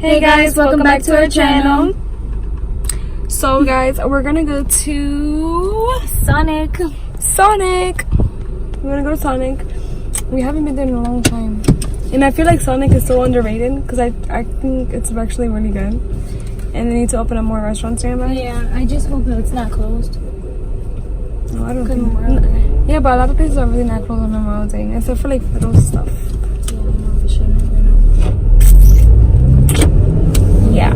Hey guys, welcome back to our channel. So guys, we're gonna go to Sonic. We're gonna go to Sonic. We haven't been there in a long time, and I feel like Sonic is so underrated because I think it's actually really good. And they need to open up more restaurants nearby. Yeah, I just hope it's not closed. No, I don't think. Yeah, but a lot of places are really not closed on Memorial Day, except for like fiddle stuff. Yeah, no, we should never know. Yeah.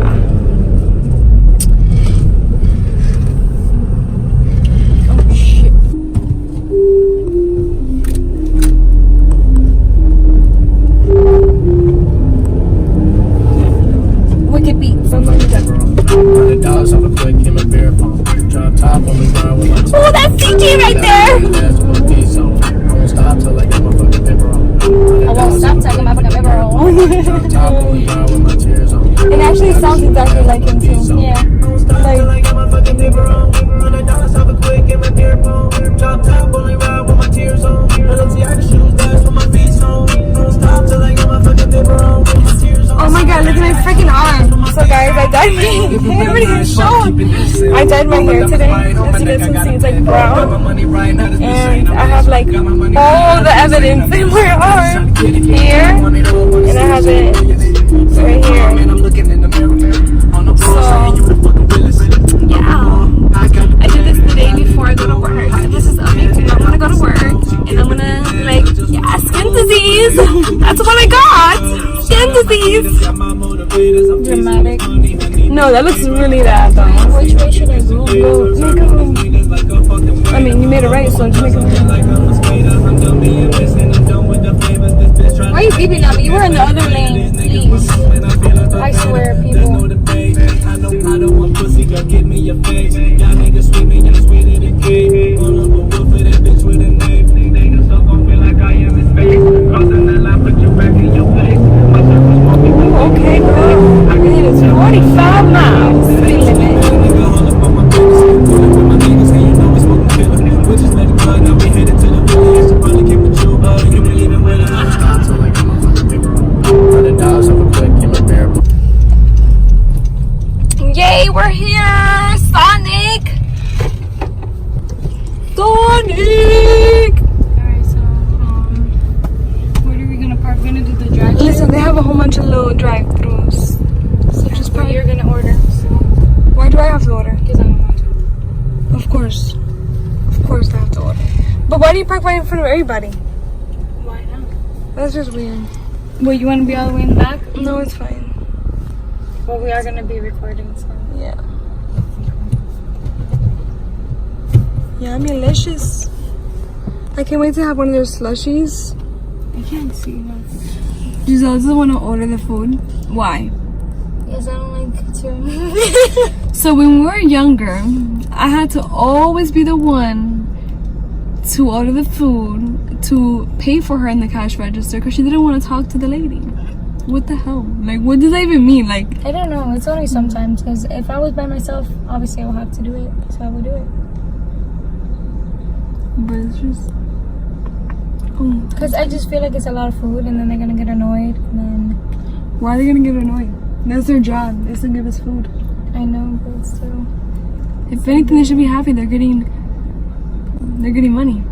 Oh shit. WickedBeatz. Oh, that's CG right there. I won't stop talking my fucking paper roll. It actually sounds exactly like him too. Yeah. Like, oh my god, look at my freaking arm. So guys, I dyed my hair. Everybody shown. I dyed my hair today. As you guys can see, it's like brown. And I have like all the evidence in my arm here. And I have it right here. So, yeah. I did this the day before I go to work. And this is amazing. I'm gonna go to work and I'm gonna be like, yeah, skin disease. That's what I got. Skin disease. Dramatic. No, that looks really bad though. Which way should I go? Make a room. I mean, you made it right, so just make a room. Why are you beeping at me? You were in the other lane, please. I swear, people. I don't want pussy, girl, give me your face. Y'all niggas sweet, y'all sweeter than cake. Pull up a wolf for that bitch with a knife. Niggas so gon' feel like I am in space. Crossing the line, put your back in your face. My circle's smoking. Okay, girl. I need it 45 miles. Speed limit. Yay, we're here! Sonic! Alright, so, where are we gonna park? We're gonna do the drive. Listen, they have a whole bunch of little drive-thrus. So just park. You're gonna order. So. Why do I have to order? Because I don't want to. Of course. Of course I have to order. But why do you park right in front of everybody? Why not? That's just weird. Well, you want to be all the way in the back? No, it's fine. Well, we are gonna be recording, so. Yeah. Yeah, I'm delicious. I can't wait to have one of their slushies. I can't see that. Giselle doesn't want to order the food. Why? Yes, I don't like to. So when we were younger, I had to always be the one to order the food, to pay for her in the cash register because she didn't want to talk to the lady. What the hell? Like, what does that even mean? Like, I don't know. It's only sometimes, because if I was by myself, obviously I would have to do it. So I would do it. but it's just, oh. Because I just feel like it's a lot of food, and then they're gonna get annoyed, and then. Why are they gonna get annoyed? That's their job, is to give us food. I know, but still. If anything, they should be happy. They're getting money.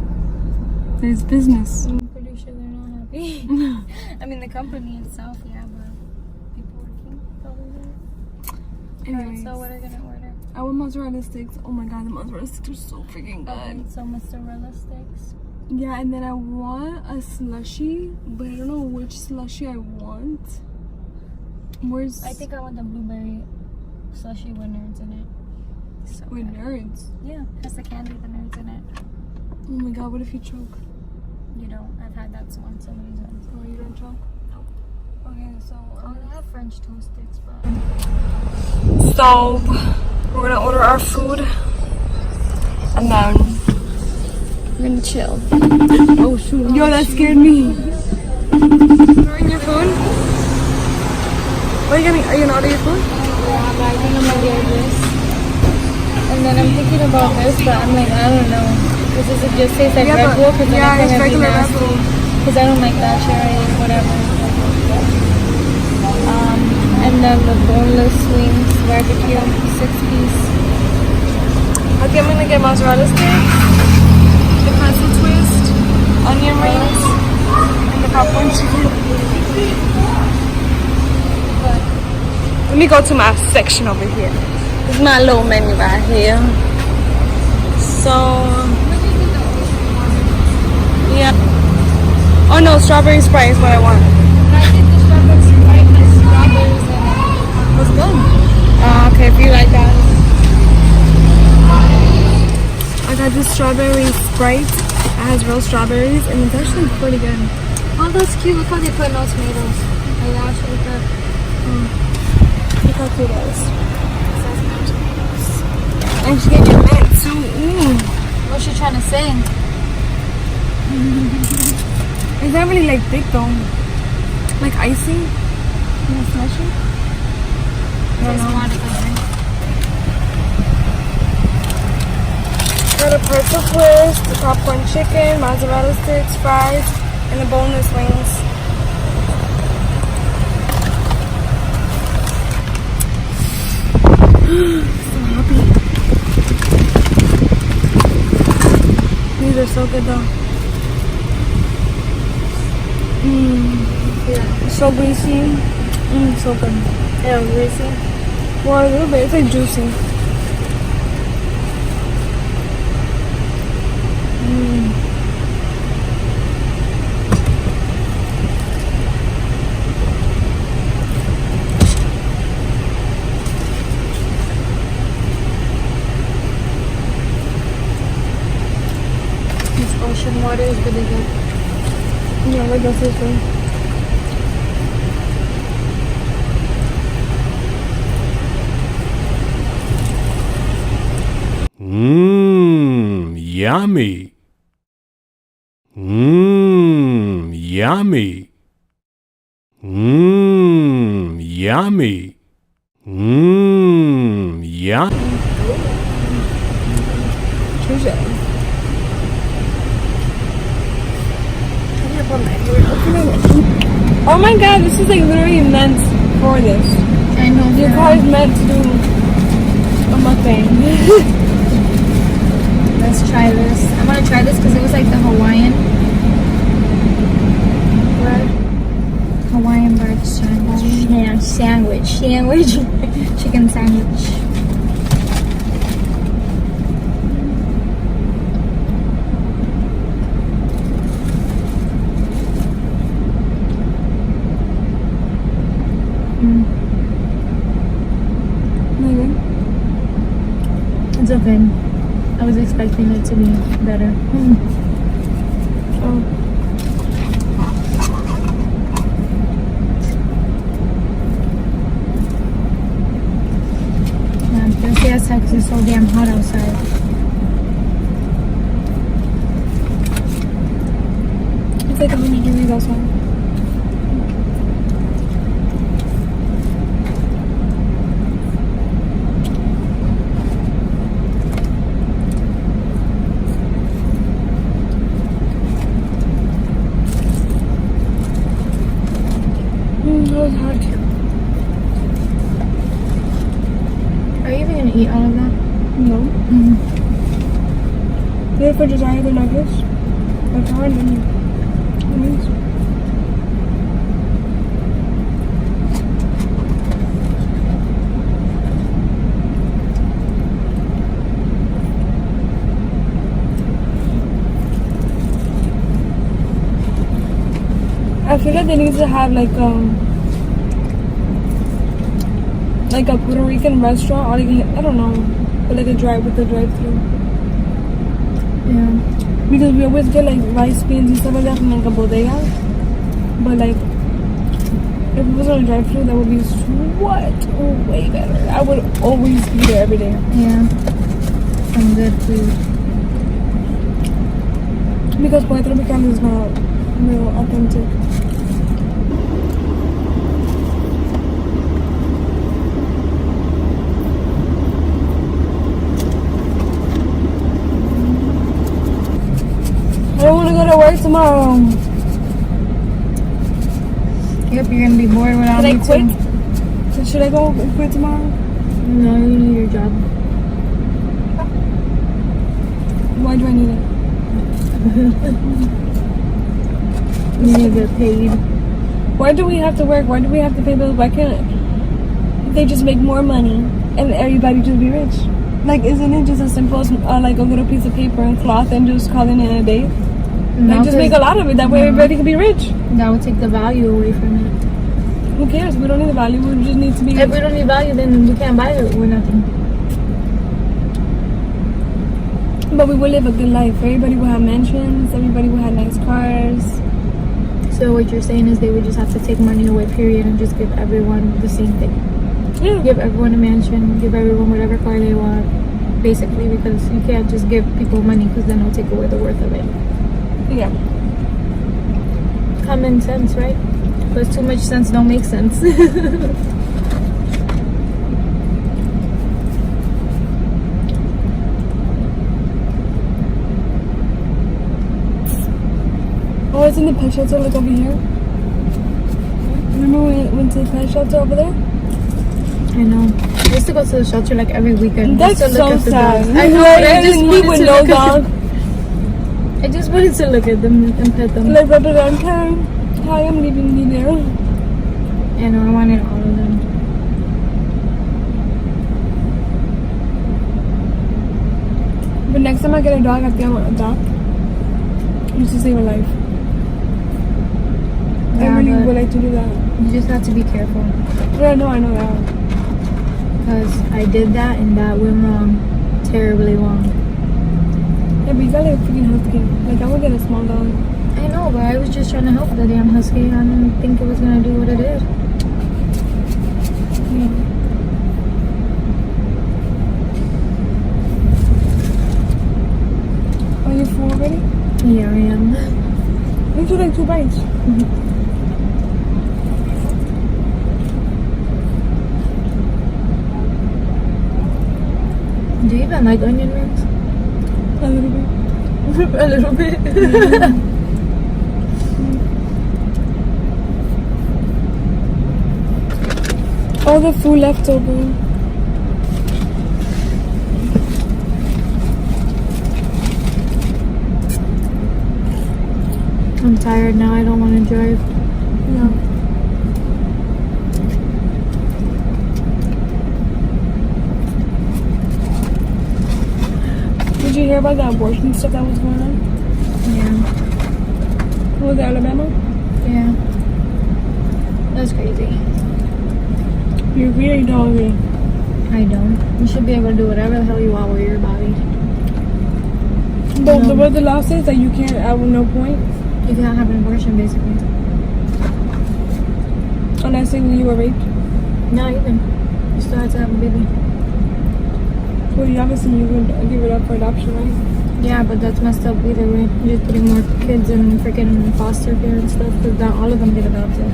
There's business. I'm pretty sure they're not happy. I mean, the company itself, yeah, but people working probably not. Anyways, So what are you gonna order? I want mozzarella sticks. Oh my god, the mozzarella sticks are so freaking good. So mozzarella sticks. Yeah, and then I want a slushie, but I don't know which slushie I want. Where's... I think I want the blueberry slushie with nerds in it. So with good. nerds? Yeah, has the candy with the nerds in it. Oh my god, what if you choke? You don't. I've had that one so many times. Oh, you don't choke? Nope. Okay, so... Oh, they have French toast sticks, but... So, we're gonna order our food. And then... we're gonna chill. Oh, shoot. Yo, that scared me. Throwing your food? What are you gonna order your food? Yeah, but I think I'm gonna get this. And then I'm thinking about this, but I'm like, I don't know. Because does it just taste like Red Bull? Cause yeah, it's regular Red Bull. Because I don't like that cherry or whatever. And then the boneless wings, barbecue, 6-piece. Okay, I'm gonna get mozzarella sticks, the pretzel twist, onion rings, and the popcorn chicken. Let me go to my section over here. This is my little menu right here. So, yeah. Oh no, strawberry Sprite is what I want. I think the strawberry Sprite has strawberries in it. What's good? Okay, if you like that. I got this strawberry Sprite. It has real strawberries and it's actually pretty good. Oh, that's cute. Look how they put no tomatoes. Like, that actually look good. Look how cute that is. And she gave me a mint too. Ooh. What's she trying to say? It's not really like thick though. Like icy. Can I smash it? I don't know. Got a pretzel twist, the popcorn chicken, mozzarella sticks, fries, and the boneless wings. So happy. These are so good though. Yeah. So greasy. So good. Yeah, greasy. Well, a little bit. It's like juicy. This ocean water is really good. Yeah, like that's this one. Yummy. Yummy. Yummy. Yum. Touche. Oh my god, this is like literally meant for this. I know. Your car is meant to do a mukbang. Let's try this. I'm gonna try this because it was like the Hawaiian bread sandwich. Yeah, sandwich. Chicken sandwich. It's okay. I was expecting it to be better. Oh. Yeah, I'm thirsty outside because it's so damn hot outside. It's like 100 degrees outside. That was hard. Are you even gonna eat all of that? No. If I desire the nuggets, that's hard and it is. I feel like they need to have like a Puerto Rican restaurant or like, I don't know, but like a drive-through. Yeah. Because we always get like rice beans and stuff like that from like a bodega. But like, if it was on a drive-through, that would be way better. I would always be there every day. Yeah. Some good food. Because Puerto Rican is not real authentic. I don't want to go to work tomorrow. Yep, you're gonna be bored without Can I me quit? too. So should I go quit tomorrow? No, you need your job. Why do I need it? You need to get paid. Why do we have to work? Why do we have to pay bills? Why can't they just make more money and everybody just be rich? Like, isn't it just as simple as like a little piece of paper and cloth and just calling it a day? No, Like, just make a lot of it. That way everybody can be rich. That would take the value away from it. Who cares? We don't need the value. We just need to be. If we don't need value, then we can't buy it with nothing. But we will live a good life. Everybody will have mansions. Everybody will have nice cars. So what you're saying is they would just have to take money away, period, and just give everyone the same thing. Yeah. Give everyone a mansion, give everyone whatever car they want, basically, because you can't just give people money because then it'll take away the worth of it. Yeah. Common sense, right? But too much sense don't make sense. Oh, isn't the pet shelter like over here? Remember when we went to the pet shelter over there? I know. I used to go to the shelter like every weekend. That's just to look so at the sad. dogs. I know. Like, I just leave wanted with to no look at dog. them. I just wanted to look at them and pet them. Like rub it on time. Hi, I'm leaving you there. I know. I wanted all of them. But next time I get a dog, I think I want a dog. Just to save a life. I Yeah, really but would like to do that. you just have to be careful. Yeah, no, I know that. Because I did that and that went wrong. Terribly wrong. Yeah, but you got like a freaking husky. Like, I would get a small dog. I know, but I was just trying to help the damn husky. I didn't think it was going to do what it did. Yeah. Are you full already? Yeah, I am. You took like 2 bites. Do you even like onion rings? A little bit. A little bit. All the food left over. I'm tired now. I don't want to drive. No. Did you hear about the abortion stuff that was going on? Yeah. Was it Alabama? Yeah. That's crazy. You agree or you don't agree? I don't. You should be able to do whatever the hell you want with your body. But No. what the law says that you can't at no point, You can't have an abortion, basically. unless you were raped. Not even. You still have to have a baby. Well, you obviously you would give it up for adoption, right? Yeah, but that's messed up either way. You're just putting more kids in freaking foster care and stuff because not all of them get adopted.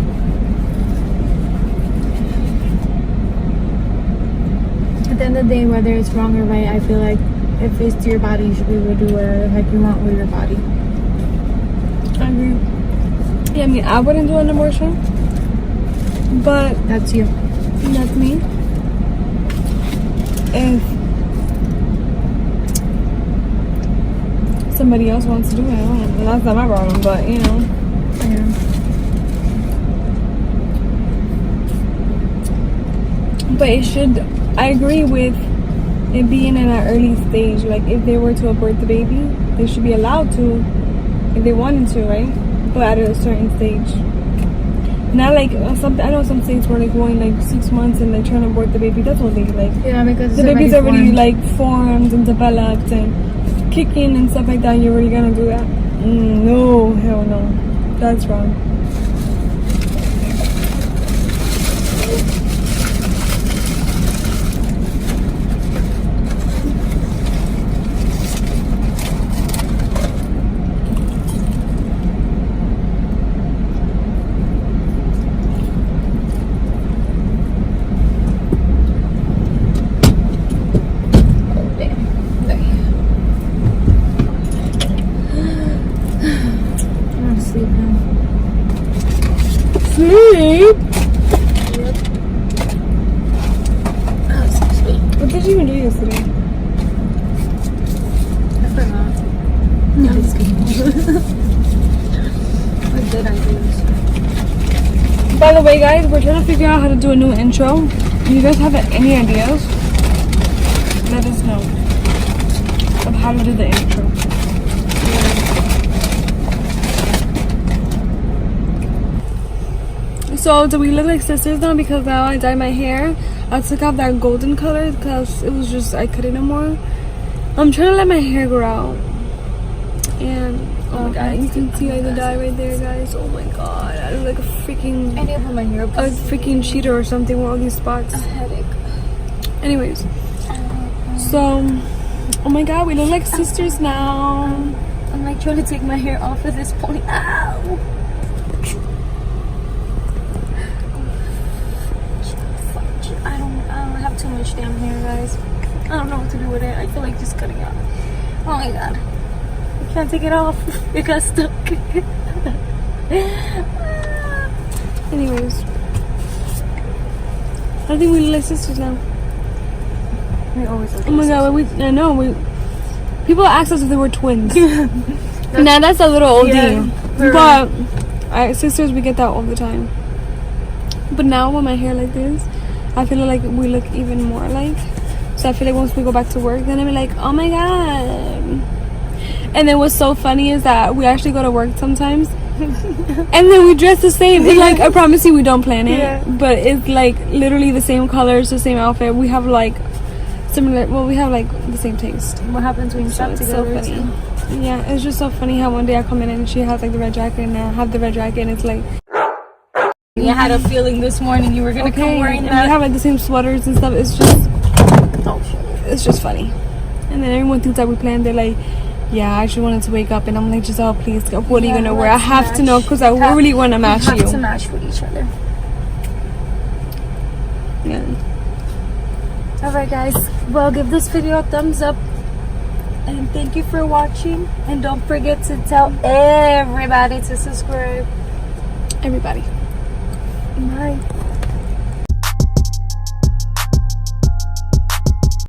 At the end of the day, whether it's wrong or right, I feel like if it's to your body, you should be able to do whatever the heck you want with your body. I agree. Yeah, I mean, I wouldn't do an abortion, but That's you. that's me. If somebody else wants to do it, I don't know. That's not my problem, but you know. Yeah. But it should, I agree with it being in an early stage. Like, if they were to abort the baby, they should be allowed to if they wanted to, right? But at a certain stage. Not like, I know some states were like going like 6 months and like trying to abort the baby. That's all they like. Yeah, because The it's baby's already formed. like formed and developed and kicking and stuff like that. You're really gonna do that? No, hell no. That's wrong. Sleep now. Sleep? Yep. By the way, guys, we're trying to figure out how to do a new intro. If you guys have any ideas, let us know of how to do the intro. So do we look like sisters now? Because now I dyed my hair. I took out that golden color because it was just, I couldn't anymore. I'm trying to let my hair grow out. And oh my god, you can see like the dye right there, guys. Oh my god, I look like a freaking, I need to put my hair up. a freaking cheater or something with all these spots. A headache. Anyways, so oh my god, we look like sisters now. I'm like trying to take my hair off at this point. Ow! I don't have too much damn hair, guys. I don't know what to do with it. I feel like just cutting it off. Oh my god. I can't take it off. It got stuck. Anyways, I think we look like sisters now. We always look Oh my god, I know people ask us if they were twins. Now that's a little oldie, Yeah, but sisters, we get that all the time. But now with my hair like this, I feel like we look even more alike. So I feel like once we go back to work, then I'm like, oh my god. And then what's so funny is that we actually go to work sometimes, and then we dress the same. It's like, I promise you, we don't plan it, but it's like literally the same colors, the same outfit. We have like similar. Well, we have like the same taste. What happens when you So stop it's together? so funny. Yeah, it's just so funny how one day I come in and she has like the red jacket, and I have the red jacket, and it's like. I had a feeling this morning you were gonna come wearing and that. we have like the same sweaters and stuff. It's just funny. And then everyone thinks that we planned. They're like, yeah, I actually wanted to wake up, and I'm like, Giselle, please, what are you gonna wear? I have to know because I really want to match you. We have to match with each other. Yeah. Alright guys, well, give this video a thumbs up, and thank you for watching, and don't forget to tell everybody to subscribe. Everybody. Bye.